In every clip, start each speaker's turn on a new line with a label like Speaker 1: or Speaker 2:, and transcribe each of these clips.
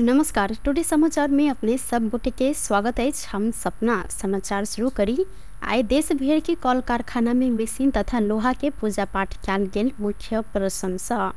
Speaker 1: नमस्कार। टुडे समाचार में अपने सब गोटे के स्वागत है। हम सपना समाचार शुरू करी। आए देश भर के कल कारखाना में मशीन तथा लोहा के पूजा पाठ कयल गेल। मुख्य प्रशंसा।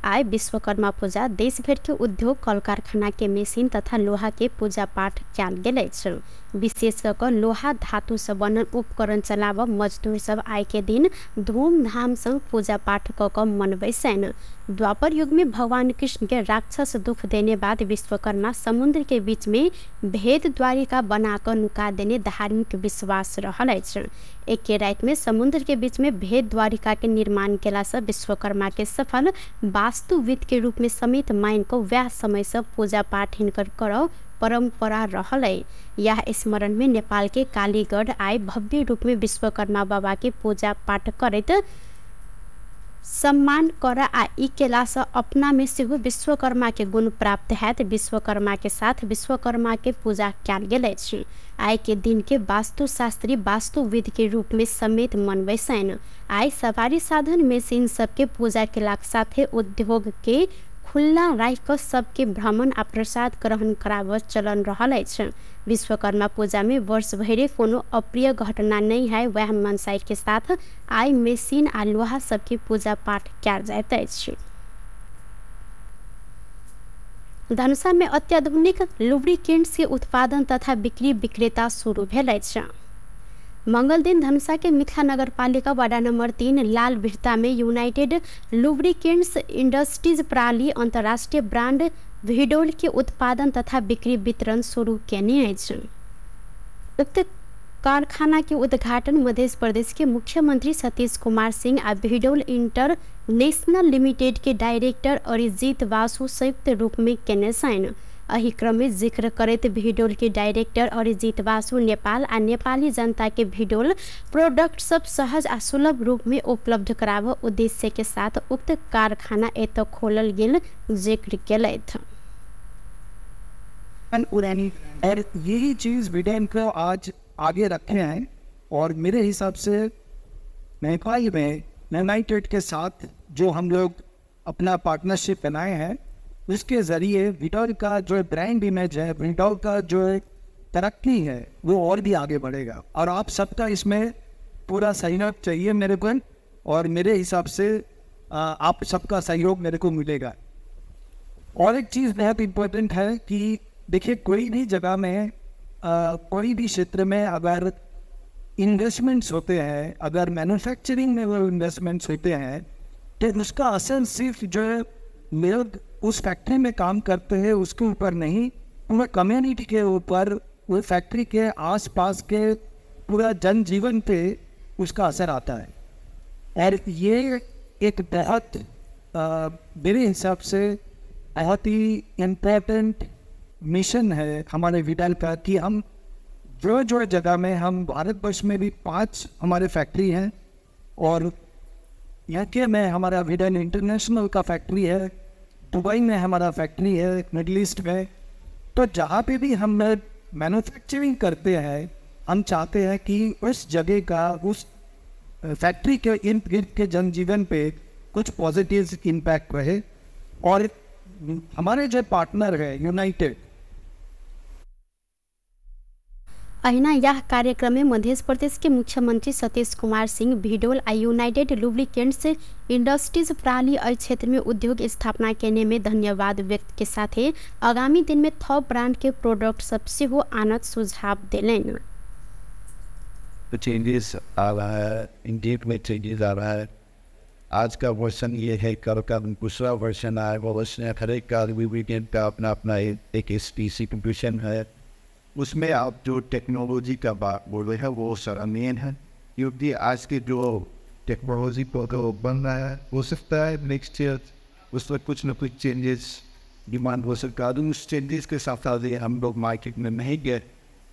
Speaker 1: आए विश्वकर्मा पूजा देश भर के उद्योग कल कारखाना के मशीन तथा लोहा के पूजा पाठ कयल गेल अछि। विशेष कर लोहा धातु से बनल उपकरण चलाब मजदूर सब आय के दिन धूमधाम से पूजा पाठ क मनबैसन। द्वापर युग में भगवान कृष्ण के राक्षस दुख देने बाद विश्वकर्मा समुद्र के बीच में भेद द्वारिका बनाकर नुका देने धार्मिक विश्वास रहल अछि। एक के रात में समुद्र के बीच में भेद द्वारिका के निर्माण केला से विश्वकर्मा के सफल वास्तुविद के रूप में समेत मान को वह समय से पूजा पाठ हिनकर करब परंपरा रहल है। यह स्मरण में नेपाल के कालीगढ़ आय भव्य रूप में विश्वकर्मा बाबा के पूजा पाठ करत सम्मान कर आ ई केला से अपना में से विश्वकर्मा के गुण प्राप्त हैत। विश्वकर्मा के साथ विश्वकर्मा के पूजा कयल गेल अछि। आय के दिन के वास्तुशास्त्री वास्तुविद के रूप में समेत मनबैसन। आय सवारी साधन मशीन सबके पूजा केला साथे उद्योग के खुला राख सबके भ्रमण आ प्रसाद ग्रहण कराब चलन रहल अछि। विश्वकर्मा पूजा में वर्ष भरे कोनो अप्रिय घटना नहीं है। वह मनसाई के साथ आय मशीन आ लोहा सबके पूजा पाठ कयल जाइत अछि। धनुषा में अत्याधुनिक लुब्रिकेंट्स के उत्पादन तथा बिक्री विक्रेता शुरू भेल अछि। मंगल दिन धनुषा के मिथिला नगर पालिका वार्ड नंबर 3 लाल बिरता में यूनाइटेड लुब्रिकेंट्स इंडस्ट्रीज प्रणाली अंतर्राष्ट्रीय ब्रांड विडोल के उत्पादन तथा बिक्री वितरण शुरू केने अछि। उक्त कारखाना के उद्घाटन मध्य प्रदेश के मुख्यमंत्री सतीश कुमार सिंह आ विडोल इंटरनेशनल लिमिटेड के डायरेक्टर अरिजीत वासु संयुक्त रूप में केने छनि। एहि क्रम में जिक्र करते विडोल के डायरेक्टर अरिजीत वासु नेपाल आ नेपाली जनता के विडोल प्रोडक्ट सब सहज आ सुलभ रूप में उपलब्ध कराब उद्देश्य के साथ उक्त कारखाना एत खोलल गेल जिक्र केलथि।
Speaker 2: यही चीज विडेन को आज आगे रखे हैं और मेरे हिसाब से नेपाल में यूनाइटेड के साथ जो हम लोग अपना पार्टनरशिप बनाए हैं उसके ज़रिए विडोल का जो ब्रांड इमेज है, विडोल का जो तरक्की है वो और भी आगे बढ़ेगा और आप सबका इसमें पूरा सहयोग चाहिए मेरे को और मेरे हिसाब से आप सबका सहयोग मेरे को मिलेगा। और एक चीज़ बहुत इम्पोर्टेंट है कि देखिए कोई भी जगह में कोई भी क्षेत्र में अगर इन्वेस्टमेंट्स होते हैं, अगर मैन्युफैक्चरिंग में वो इन्वेस्टमेंट्स होते हैं तो उसका असर सिर्फ जो है लोग उस फैक्ट्री में काम करते हैं उसके ऊपर नहीं, पूरा कम्युनिटी के ऊपर, वो फैक्ट्री के आसपास के पूरा जनजीवन पे उसका असर आता है। और ये एक बहुत मेरे हिसाब से बहुत ही इम्पोर्टेंट मिशन है हमारे विडोल का कि हम जो जगह में हम भारतवर्ष में भी 5 हमारे फैक्ट्री हैं और यहाँ के में हमारा विडोल इंटरनेशनल का फैक्ट्री है, दुबई में हमारा फैक्ट्री है, मिडल ईस्ट में, तो जहाँ पे भी हम मैन्युफैक्चरिंग करते हैं हम चाहते हैं कि उस जगह का उस फैक्ट्री के इर्द गिर्द के जनजीवन पे कुछ पॉजिटिव इम्पैक्ट रहे। और हमारे जो पार्टनर है यूनाइटेड
Speaker 1: अहिना यह कार्यक्रम में मध्य प्रदेश के मुख्यमंत्री सतीश कुमार सिंह विडोल आ यूनाइटेड लुब्रिकेंट्स इंडस्ट्रीज प्रणाली अ क्षेत्र में उद्योग स्थापना करने में धन्यवाद व्यक्त के साथ ही आगामी दिन में थप ब्रांड के प्रोडक्ट सबसे हो आनंद सुझाव दिलेन।
Speaker 3: चेंजेस आ रहा है, इंडिया में चेंजेस आ रहा है। आज का वर्जन ये है, कल का दूसरा वर्जन आएगा। वर्जन हर एक का लुब्रिकेंट का अपना अपना एक स्पेसिफिकेशन है। उसमें आप जो टेक्नोलॉजी का बात बोल रहे हैं वो सराहनीय है क्योंकि आज के जो टेक्नोलॉजी पर बन रहा है हो सकता है नेक्स्ट ईयर उसमें कुछ न कुछ चेंजेस डिमांड हो सकता है। उस चेंजेस के साथ साथ हम लोग मार्केट में नहीं गए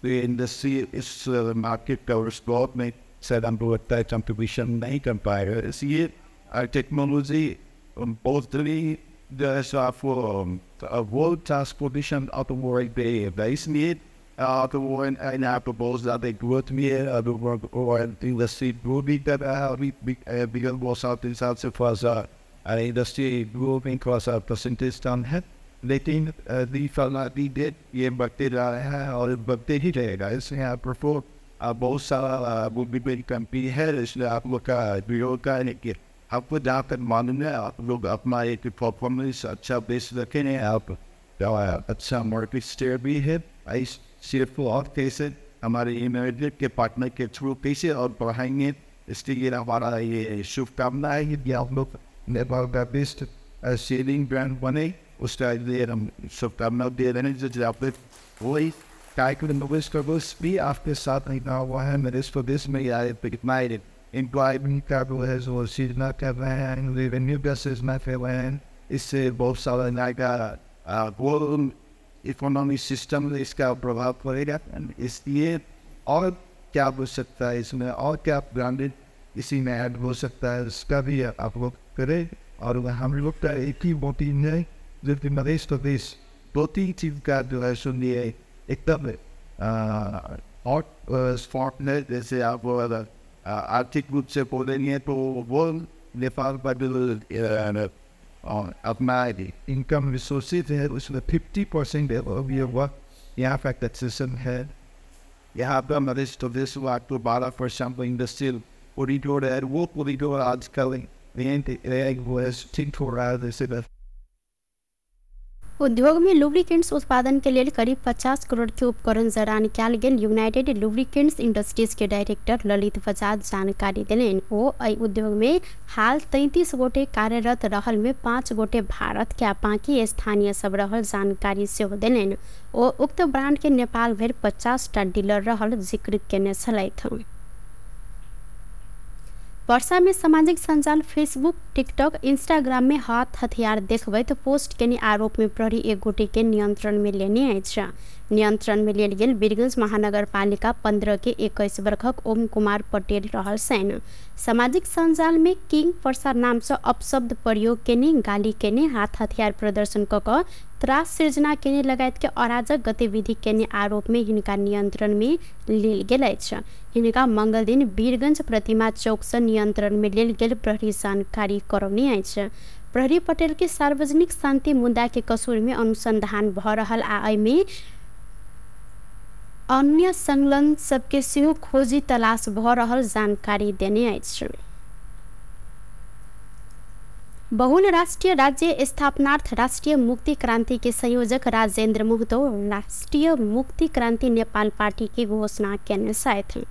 Speaker 3: तो ये इंडस्ट्री इस मार्केट का उस दौर में शायद हमको लगता है कंपटीशन नहीं कर पाएगा। इसलिए टेक्नोलॉजी बहुत जैसे आपको वर्ल्ड ट्रांसपोर्टेशन ऑटोमोबाइल पे इसलिए and आपको बहुत ज़्यादा ग्रोथ भी है और इंडस्ट्री ग्रो भी कर रहा है। अभी बिगल बहुत साथ हिसाब से थोड़ा सा इंडस्ट्री ग्रो में थोड़ा सा परसेंटेज कम है लेकिन धीरे ये बढ़ते जा रहा है और बढ़ते ही रहेगा। इसलिए आप बहुत सारा बड़ी कंपनी है, इसलिए आप लोग का विरोध का है कि आपको जहाँ तक मालूम है आप लोग अपना एक परफॉर्मेंस अच्छा बेस रखें, आप अच्छा मार्केट शेयर भी है। सिर्फ और कैसे हमारे इमरजेंट के पार्टनर के थ्रू कैसे और बढ़ाएंगे, इसलिए हमारा ये शुभकामना है कि आप लोग नेपाल का बेस्ट सेलिंग ब्रांड बने। उसका लिए हम शुभकामना दे रहे हैं। जो आप वही कार्यक्रम भी आपके साथ नहीं हुआ है। मेरे इस प्रदेश में कितना एम्प्लॉयमेंट का जो है जो सीजना कर रहे हैं, रेवेन्यू का सीजना कर रहे हैं, इससे बहुत सारा नया ग्लोबल इकोनॉमिक सिस्टम में इसका प्रभाव पड़ेगा। इसलिए और क्या हो सकता है इसमें, और क्या ब्रांडेड इसी में ऐड हो सकता है, इसका भी आप लोग करें। और हम लोग का एक ही मोटिव है जो कि मध्य प्रदेश 2-3 चीज का जो है सुनिए एकदम हॉट स्पॉट है। जैसे आप आर्थिक रूप से बोलेंगे तो वो नेपाल का जो अपना इनकम रिसोर्सेज है उसमें 50% यहाँ का टैक्सेशन है। यहाँ पर मध्य प्रदेश को 12% इंडस्ट्रियल कॉरिडोर है, वो कॉरिडोर आजकल ठीक हो रहा है। जैसे
Speaker 1: उद्योग में लुब्रिकेंट्स उत्पादन के लिए करीब 50 करोड़ के उपकरण जरान कयल गेल यूनाइटेड लुब्रिकेंट्स इंडस्ट्रीज के डायरेक्टर ललित बजाज जानकारी देलनि। ओ एहि उद्योग में हाल 33 गोटे कार्यरत रहल में 5 गोटे भारत के बाकी स्थानीय सब रहल जानकारी सेहो देलनि। ओ उक्त ब्रांड के नेपाल भरि 50 टा डीलर रहल जिक्र केने छलथि। वर्षा में सामाजिक संजाल फेसबुक, टिकटॉक, इंस्टाग्राम में हाथ हथियार देखबैत पोस्ट केने आरोप में प्रहरी एक गोटे के नियंत्रण में लेने अछि। नियंत्रण में लेल गेल वीरगंज महानगर पालिका 15 के 21 वर्षक ओम कुमार पटेल रहल छनि। सामाजिक संजाल में किंग वर्षा नाम से अपशब्द प्रयोग केने, गाली केने, हाथ हथियार प्रदर्शन कऽ त्रास सृजना केने लगायत के अराजक गतिविधि केने आरोप में हिनका नियंत्रण में लेल गेल अछि। हिनका मंगल दिन वीरगंज प्रतिमा चौक से नियंत्रण में लेल गेल प्रहरी जानकारी करौने अछि। प्रहरी पटेल के सार्वजनिक शांति मुद्दा के कसूर में अनुसंधान भ रहल आ एहि में अन्य संलग्न सबके सेहो खोजी तलाश भ रहल जानकारी देने अछि। बहुल राष्ट्रीय राज्य स्थापनार्थ राष्ट्रीय मुक्ति क्रांति के संयोजक राजेंद्र महतो राष्ट्रीय मुक्ति क्रांति नेपाल पार्टी की घोषणा केने छथि।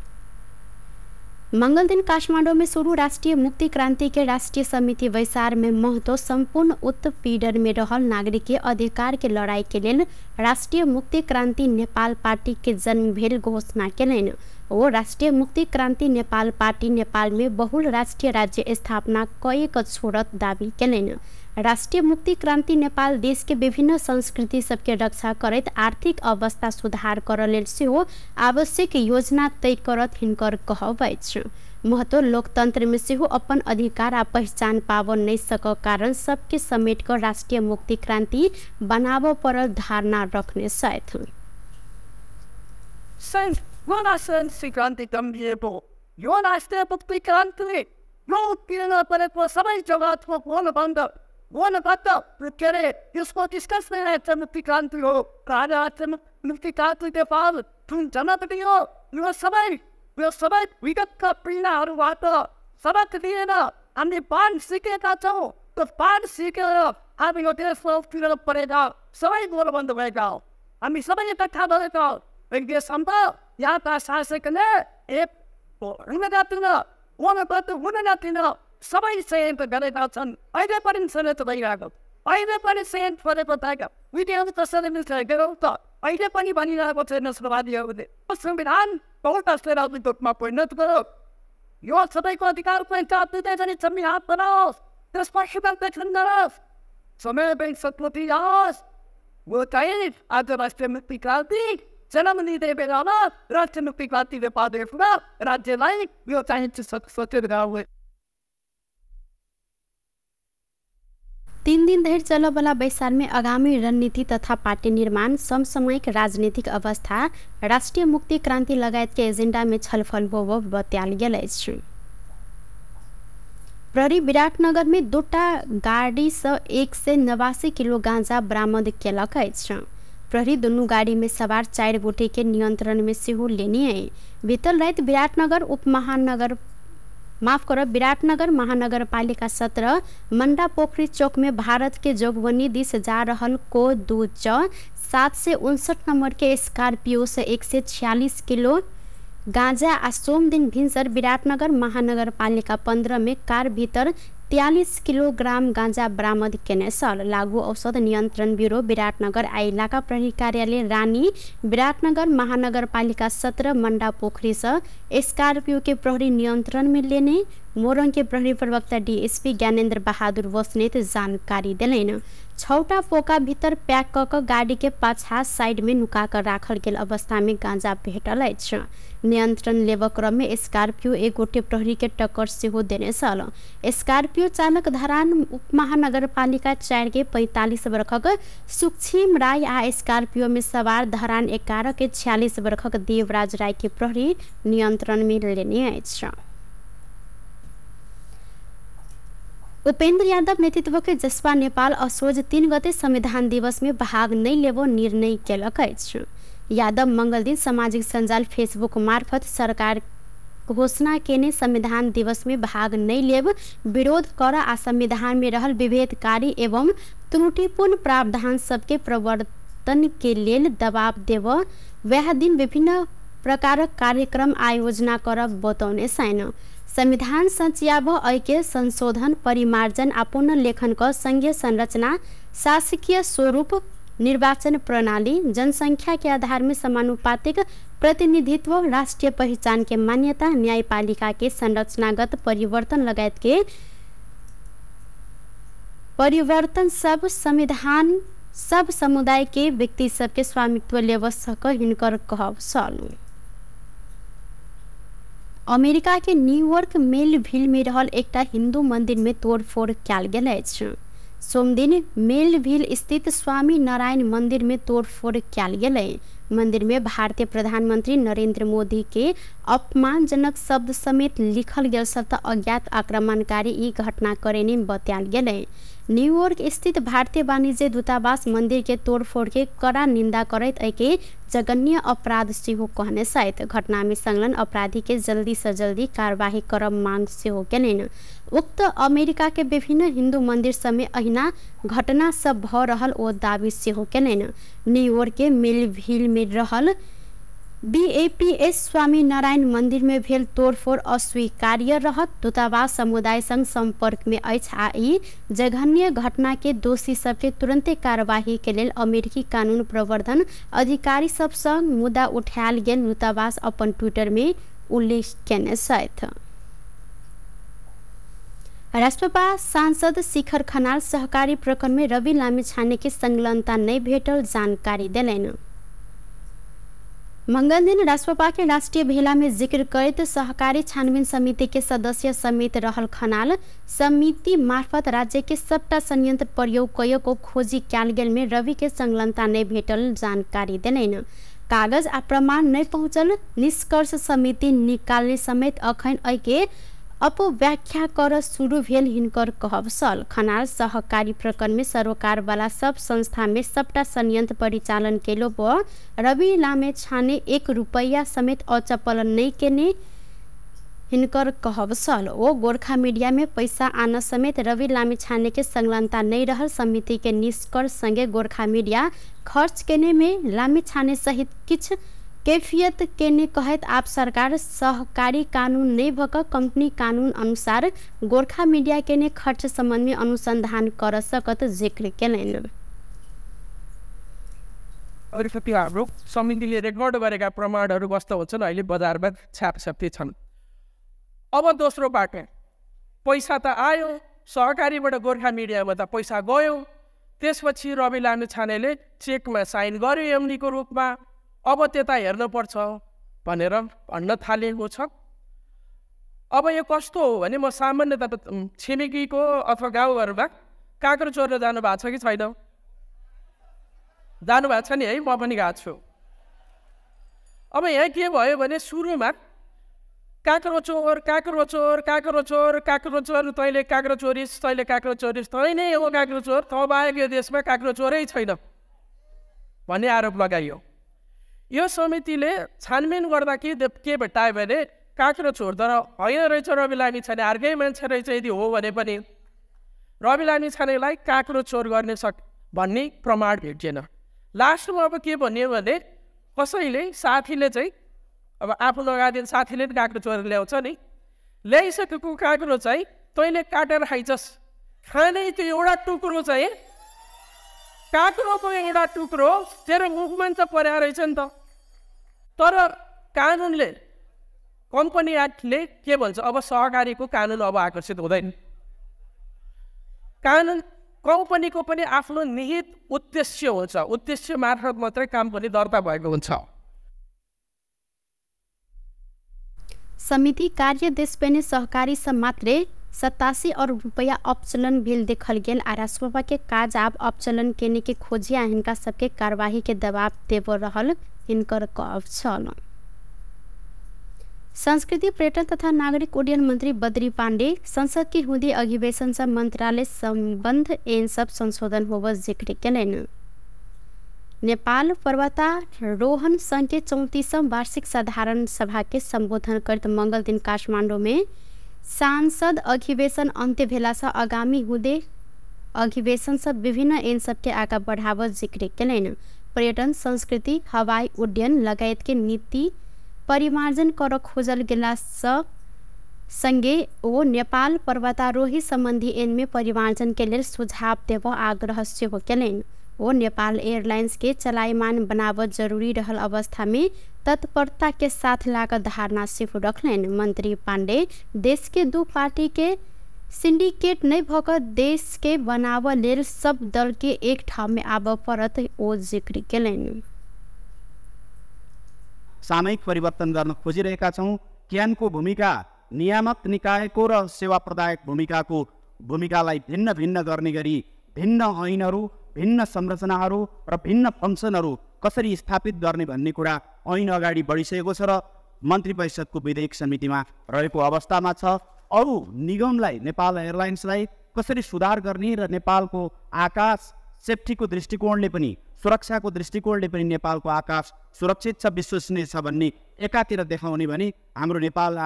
Speaker 1: मंगल दिन काठमांडू में शुरू राष्ट्रीय मुक्ति क्रांति के राष्ट्रीय समिति वैसार में महतो संपूर्ण उत्पीड़न में रहल नागरिक के अधिकार के लड़ाई के लेल राष्ट्रीय मुक्ति क्रांति नेपाल पार्टी के जन्म भेल घोषणा केलनि। ओ राष्ट्रीय मुक्ति क्रांति नेपाल पार्टी नेपाल में बहुल राष्ट्रीय राज्य स्थापना कएक छोड़त दावी केलनि। राष्ट्रीय मुक्ति क्रांति नेपाल देश के विभिन्न संस्कृति सबके रक्षा करैत आर्थिक अवस्था सुधार करऽ लेल सेहो आवश्यक योजना तय करत हिनकर कहब अछि। महतो लोकतंत्र में सेहो अपन अधिकार आ पहचान पाबऽ नहीं सकऽ कारण सबके समेट कर राष्ट्रीय मुक्ति क्रांति बनाबऽ पड़ल धारणा रखने छथि।
Speaker 4: One about get it. You spoke discussing that मुक्ति क्रांति हो कार्य मुक्ति क्रांति के बाद तुम जनता भी हो you are सबाई विगत का पीना और वाता सबक दिए ना हमने पान सीखे का चाहो तो पान सीखे हम यो देश को फिर पड़ेगा सबाई बोल बंद होएगा हम सबाई इकट्ठा होएगा एक देश संभव यहाँ का शासक ने एक वो सबै सेन्ट गरेका छन्। अहिले पनि सेन्ट भइरहेको, अहिले पनि सेन्ट परे बताएका विधिहरू कसरी मिल्छ गरौँ त अहिले पनि भनिरहेको छैन श्रमवादीहरूले। संविधान बहुत अस्थिर रूपमा परिणत गरौँ, यो सबैको अधिकारको हिसाब दिँदै जाने संविधान बनाओस्, त्यसमा शिवरपेक्षण गरोस्, समय सत्पति आओस्। वो चाहिँ आज राष्ट्रिय मुक्ति क्रान्ति जन्म लिँदै बेलामा राष्ट्रिय मुक्ति क्रान्तिले पाएको राज्यलाई यो चाहिँ सचेत गराउने।
Speaker 1: 3 दिन धरि चलबला बैसार में आगामी रणनीति तथा पार्टी निर्माण, समसामयिक राजनीतिक अवस्था, राष्ट्रीय मुक्ति क्रांति लगायत के एजेंडा में छलफल होब बतायल गेल अछि। प्रहरी विराटनगर में दूटा गाड़ी से 189 किलो गांजा बरामद केलक अछि। प्रहरी दुनू गाड़ी में सवार 4 गोटे के नियंत्रण में सेहो लेने है। बीतल रात विराटनगर विराटनगर महानगर पालिका 17 मंडा पोखरी चौक में भारत के जोगबनी दिस जा रहल को 759 नंबर के स्कॉर्पियो से 146 किलो गांजा आ सोम दिन भिनसर विराटनगर महानगर पालिका 15 में कार भीतर 43 किलोग्राम गांजा बरामद केने सल। लागू औषध नियंत्रण ब्यूरो विराटनगर आ इलाका प्रहरी कार्यालय रानी विराटनगर महानगर पालिका 17 मंडा पोखरी से स्कॉर्पियो के प्रहरी नियंत्रण में लेने मोरंग के प्रहरी प्रवक्ता डीएसपी ज्ञानेन्द्र बहादुर बस्नेत जानकारी दिलेन। 6टा फोका भीतर पैक कऽ गाड़ी के पाछा साइड में नुका कर राखल गेल अवस्था में गांजा भेटल अछि। नियंत्रण लेब क्रम में स्कॉर्पियो एक गोटे प्रहरी के टक्कर सेहो देने सल। स्कॉर्पियो चालक धरान उप महानगर पालिका 4 के 45 वर्षक सुक्षिम राय आ स्कॉर्पियो में सवार धरान 11 के 46 वर्षक देवराज राय के प्रहरी नियंत्रण में लेने अछि। उपेन्द्र यादव नेतृत्व के जसपा नेपाल असोज 3 गते संविधान दिवस में भाग नहीं लेबो निर्णय केलक अछि। यादव मंगल दिन सामाजिक संजाल फेसबुक मार्फत सरकार घोषणा केने संविधान दिवस में भाग नहीं लेब विरोध कर आ संविधान में रहल विभेदकारी एवं त्रुटिपूर्ण प्रावधान सबके प्रवर्तन के लेल दबाव देव वह दिन विभिन्न प्रकारक कार्यक्रम आयोजना करब बतौने छैन। संविधान सच्याब ऐक्य संशोधन परिमार्जन आ पुनर्लेखन का संघीय संरचना शासकीय स्वरूप निर्वाचन प्रणाली जनसंख्या के आधार में समानुपातिक प्रतिनिधित्व राष्ट्रीय पहचान के मान्यता न्यायपालिका के संरचनागत परिवर्तन लगायत के परिवर्तन सब संविधान सब समुदाय के व्यक्ति सबके स्वामित्व लेव सक हिनकर कहब सल। अमेरिका के न्यूयॉर्क मेलविल में रहल एकटा हिंदू मंदिर में तोड़फोड़ कयल गेल अछि। सोमदिन मेलविल स्थित स्वामी नारायण मंदिर में तोड़फोड़ कयल गेलै। मंदिर में भारतीय प्रधानमंत्री नरेंद्र मोदी के अपमानजनक शब्द समेत लिखल गेल शब्द अज्ञात आक्रमणकारी ई घटना करेने बतायल गेलै। न्यूयॉर्क स्थित भारतीय वाणिज्य दूतावास मंदिर के तोड़फोड़ के कड़ा निंदा करैत एके जघन्य अपराध सेहो कहने सहित घटना में संलग्न अपराधी के जल्दी से जल्दी कार्यवाही करब मांग सेहो केलनि। उक्त अमेरिका के विभिन्न हिंदू मंदिर सब में अहिना घटना सब भ रहल ओ दावी सेहो केलनि। न्यूयॉर्क के मेलविल में रहल BAPS स्वामी नारायण मंदिर में भेल तोड़फोड़ अस्वीकार्य रहत। दूतावास समुदाय संग संपर्क में अछि आ ई जघन्य घटना के दोषी सबके तुरंते कार्यवाही के लेल अमेरिकी कानून प्रवर्धन अधिकारी सब संग मुद्दा उठायल गेल दूतावास अपन ट्विटर में उल्लेख केने छथि। राष्ट्रपा सांसद शिखर खनाल सहकारी प्रकरण में रवि लामिछाने के संलग्नता नहीं भेटल जानकारी दिलैन। मंगल दिन राष्ट्रपा के राष्ट्रीय भेला में जिक्र करत सहकारी छानबीन समिति के सदस्य समेत रहल खनाल समिति मार्फत राज्य के सबटा संयंत्र प्रयोग कय को खोजी कयल गेल में रवि के संलग्नता नहीं भेटल जानकारी देलैन। कागज आ प्रमाण नहीं पहुंचल निष्कर्ष समिति निकालने समेत अखन ऐके अपव्याख्या कर शुरू भेल हिनकर कहब सल। खनाल सहकारी प्रकरण में सरोकार वाला सब संस्था में सबटा संयंत्र परिचालन केलो पर रवि लामिछाने 1 रुपया समेत अचपल नहीं केने हिनकर कहब सल। ओ गोरखा मीडिया में पैसा आना समेत रवि लामिछाने के संलग्नता नहीं रहल समिति के निष्कर्ष संगे गोरखा मीडिया खर्च केने में लामिछाने सहित किछ कैफियत केने कहत आप सरकार सहकारी कानून नहीं भक कंपनी कानून अनुसार गोरखा मीडिया केने खर्च संबंध में अनुसंधान कर सकत जिक्र केलैन।
Speaker 4: समितिले रेकर्ड गरेका प्रमाणहरू कस्तो हुन्छन् अहिले बजारमा छापछाप्ती छन्। अब दोस्रो बाटो पैसा त आयो सहकारीबाट गोरखा मिडियामा त पैसा गयो। त्यसपछि रवि लामिछानेले चेकमा साइन गर्यो एमडीको रूपमा। अब त्यता हेर्नुपर्छ भनेर भन्न थालेको छ। अब यो कस्तो हो भने म सामान्यतः छिमेकीको अथवा गाउँघरमा काँक्रो चोरेर जानु भएको छ कि छैन? जानुभएको छ नि है, म पनि गएको छु। अब यहाँ के भयो भने सुरुमा काँक्रो चोर काँक्रो चोर काँक्रो चोर काँक्रो चोर, तैँले काँक्रो चोरिस तैँले काँक्रो चोरिस, तैँ नै हो काँक्रो चोर, तँ बाहेक यो देशमा काँक्रो चोरै छैन भन्ने आरोप लगाइयो। यो समितिले छानबिन गर्दा के भेट्टायो भने काँक्रो चोर तर होइन रहेछ रवि लामी छाने, अर्कै मान्छे रहेछ। यदि हो भने पनि रवि लामी छानेलाई काँक्रो चोर गर्ने भन्ने प्रमाण भेटिएन। लास्टमा अब के भनियो भने कसैले साथीले चाहिँ अब आफू लगाइदिने साथीले पनि काँक्रो चोर ल्याउँछ नि, ल्याइसकेको काँक्रो चाहिँ तैँले काटेर खाइछस्, खाने त्यो एउटा टुक्रो चाहिँ काँक्रोको एउटा टुक्रो तेरो मुखमा त पर्या रहेछ नि त। तर कानुनले कम्पनी एक्टले के भन्छ, अब सहकारीको कानुन अब आकर्षित हुँदैन। कानुन कम्पनीको पनि आफ्नो निहित उद्देश्य हुन्छ, उद्देश्य मार्फत मात्रै काम पनि दर्ता भएको हुन्छ।
Speaker 1: समिति कार्य देशपेने सहकारी से मात्रे 87 अरब रुपया अपचलन भेल देखल गेल। आ राजसभा के काज आब अपचलन केने के खोजिया हिनका सबके कार्यवाही के दबाव देव रहल हिनकर कहब छल। संस्कृति पर्यटन तथा नागरिक उड्डयन मंत्री बद्री पांडे संसद की हुँदी अधिवेशन से मंत्रालय संबंध एन सब संशोधन होव जिक्र केलन। नेपाल पर्वतारोहण संघ के 34वां वार्षिक साधारण सभा के संबोधन करते मंगल दिन काठमाडौँ में सांसद अधिवेशन अंत्य भेला से आगामी हुँदे अधिवेशन से विभिन्न एन सब के आगा बढ़ाव जिक्र केलन। पर्यटन संस्कृति हवाई उड्डयन लगायत के नीति परिमार्जन कर खोजल गेला संगे ओ नेपाल पर्वतारोही संबंधी एन में परिमार्जन के लिए सुझाव देव आग्रह से हो केलन। ओ नेपाल एयरलाइंस के चलायमान बनावत जरूरी रहल अवस्था में तत्परता के साथ लागत धारणा सिर्फ रखलन। मंत्री पांडे देश के दो पार्टी के सिंडिकेट नहीं भकर देश के बनाव लेल सब दल के एक ठाव में आब परत ओ जिक्र केलन।
Speaker 5: सामयिक परिवर्तन गर्न खोजिरहेका छौं। क्यानको भूमिका नियामक निकायको र सेवा प्रदायक भूमिकालाई भिन्न भिन्न गर्ने गरी भिन्न ऐनहरू, भिन्न संरचनाहरू र भिन्न फंक्सनहरू कसरी स्थापित गर्ने भन्ने कुरा ऐन अगाडि बढिसकेको छ र मन्त्री परिषदको विधेयक समितिमा रहेको अवस्थामा छ। अरू निगमलाई, नेपाल एयरलाइन्सलाई कसरी सुधार गर्ने र नेपालको आकाश सेफ्टीको दृष्टिकोणले पनि, सुरक्षाको दृष्टिकोणले पनि नेपालको आकाश सुरक्षित छ, विश्वसनीय छ भन्ने एकातिर देखाउने भने हाम्रो नेपाल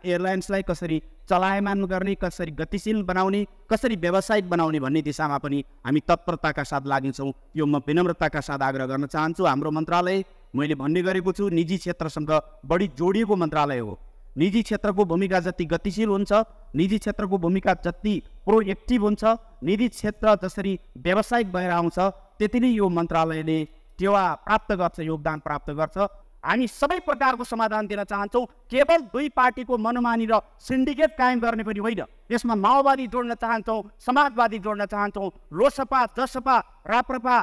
Speaker 5: एयरलाइन्सलाई कसरी चलायमान गर्ने, कसरी गतिशील बनाउने, कसरी व्यावसायिक बनाउने भन्ने दिशामा पनि हामी तत्परताका साथ लागिन्छौँ। यो म विनम्रताका साथ आग्रह गर्न चाहन्छु। हाम्रो मन्त्रालय मैले भन्ने गरेको छु निजी क्षेत्रसँग बढी जोडिएको मन्त्रालय हो। निजी क्षेत्रको भूमिका जति गतिशील हुन्छ, निजी क्षेत्रको भूमिका जति प्रोएक्टिभ हुन्छ, निजी क्षेत्र जसरी व्यावसायिक भएर आउँछ त्यति नै यो मन्त्रालयले टेवा प्राप्त गर्छ, योगदान प्राप्त गर्छ। हामी सबै प्रकारको समाधान दिन चाहन्छौँ। केवल दुई पार्टीको मनमानी र सिन्डिकेट कायम गर्ने पनि होइन। यसमा माओवादी जोड्न चाहन्छौँ, समाजवादी जोड्न चाहन्छौँ, लोसपा, जसपा, राप्रपा,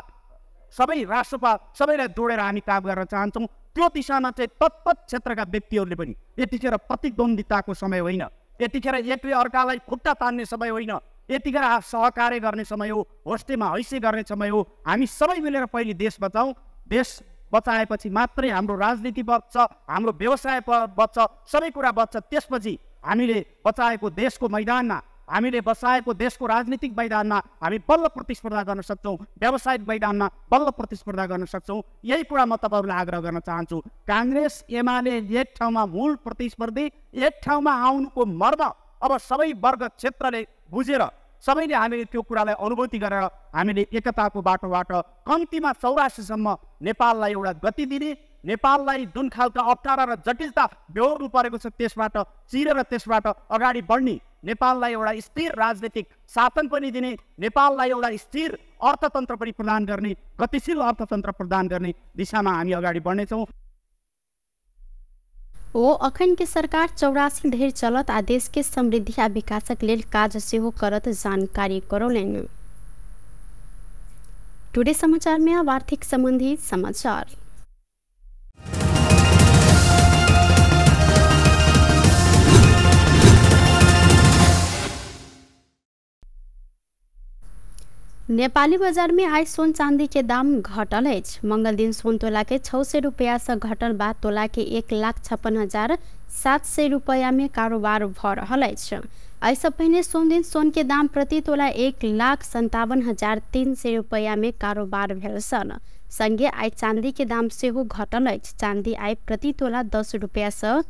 Speaker 5: सबै रासपा सबैलाई जोडेर हामी काम गर्न चाहन्छौँ। त्यो दिशामा चाहिँ तत्पत क्षेत्रका व्यक्तिहरूले पनि यतिखेर प्रतिद्वन्दिताको समय होइन, यतिखेर एकले अर्कालाई खुट्टा तान्ने समय होइन, यतिखेर सहकार्य गर्ने समय हो, होस्टेमा हैसे गर्ने समय हो। हामी सबै मिलेर पहिले देश बचाउँ। देश बचाएपछि मात्रै हाम्रो राजनीति बच्छ, हाम्रो व्यवसाय बच्छ, सबै कुरा बच्छ। त्यसपछि हामीले बचाएको देशको मैदानमा, हामीले बचाएको देशको राजनीतिक मैदानमा हामी बल्ल प्रतिस्पर्धा गर्न सक्छौँ, व्यावसायिक मैदानमा बल्ल प्रतिस्पर्धा गर्न सक्छौँ। यही कुरा म तपाईँहरूलाई आग्रह गर्न चाहन्छु। काङ्ग्रेस एमाले एक ठाउँमा मूल प्रतिस्पर्धी, एक ठाउँमा आउनुको मर्म अब सबै वर्ग क्षेत्रले बुझेर सबैले हामीले त्यो कुरालाई अनुभूति गरेर हामीले एकताको बाटोबाट कम्तीमा 84सम्म नेपाललाई एउटा गति दिने, नेपाललाई जुन खालका अप्ठ्यारा र जटिलता बेहोर्नु परेको छ त्यसबाट चिरेर त्यसबाट अगाडि बढ्ने, नेपाललाई एउटा स्थिर राजनीतिक शासन पनि दिने, नेपाललाई एउटा स्थिर अर्थतन्त्र पनि प्रदान गर्ने, गतिशील अर्थतन्त्र प्रदान गर्ने दिशामा हामी अगाडि बढ्नेछौँ।
Speaker 1: ओ अखन के सरकार 84 ढेर चलत आ देश के समृद्धि आ विकासक लेल काज सेहो करत जानकारी करौलन। टुडे समाचार में अब आर्थिक संबंधी समाचार। नेपाली बाजार में आज सोन चांदी के दाम घटल है। मंगल दिन सोन तोला के 600 रुपया से घटल बा तोला के 1,56,000 700 रुपया में कारोबार भ रहल अछि। ऐसे पहिने सोम दिन सोन के दाम प्रति तोला 1,57,300 रुपया में कारोबार भेल सन। संगे आई चांदी के दाम सेहो घटल अछि। चांदी आई प्रति तोला 10 रुपया से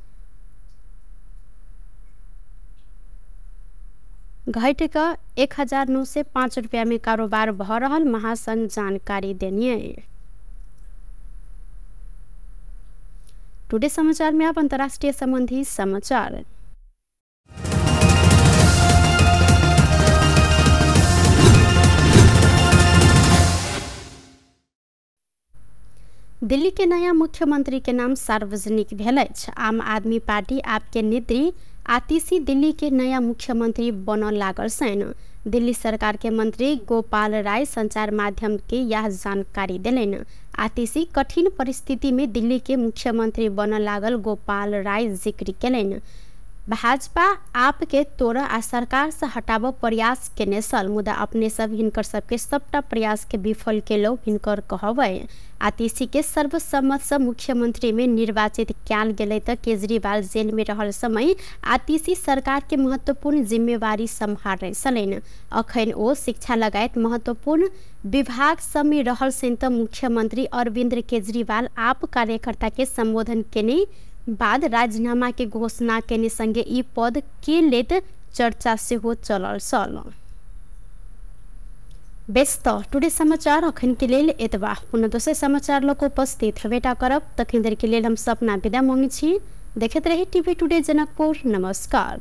Speaker 1: घट कर 1,905 रुपया में कारोबार भ रहल महासंघ जानकारी देनिए। टुडे समाचार में आप अंतर्राष्ट्रीय संबंधी समाचार। दिल्ली के नया मुख्यमंत्री के नाम सार्वजनिक भेल अछि। आम आदमी पार्टी आप के नेत्री आतिशी दिल्ली के नया मुख्यमंत्री बनल लागल छनि। दिल्ली सरकार के मंत्री गोपाल राय संचार माध्यम के यह जानकारी दिलनि। आतिशी कठिन परिस्थिति में दिल्ली के मुख्यमंत्री बनल लागल गोपाल राय जिक्र केलनि। भाजपा आप के तोड़ आ सरकार से हटाव प्रयास केने सल, मुदा अपने सब हिनकर सबके सबटा प्रयास के विफल केलो हिनकर कहबै। आतिशी के सर्वसम्मत से मुख्यमंत्री में निर्वाचित कयल गेलै त केजरीवाल जेल में रहल समय आतिशी सरकार के महत्वपूर्ण जिम्मेवारी सम्हारने छलनि। अखन ओ शिक्षा लगायत महत्वपूर्ण विभाग सब में रहल छनि त मुख्यमंत्री अरविंद केजरीवाल आप कार्यकर्ता के संबोधन केने बाद राजीनामा के घोषणा केने संगे ई पद के लेत चर्चा सेहो चलल छल। व्यस्त टुडे समाचार अखन के लेल एतबा। पुनः दोसर समाचार लोक उपस्थित हेबेटा करब। तखन देर के लेल हम सपना विदा मांगै छी। देखैत रही टीवी टुडे जनकपुर। नमस्कार।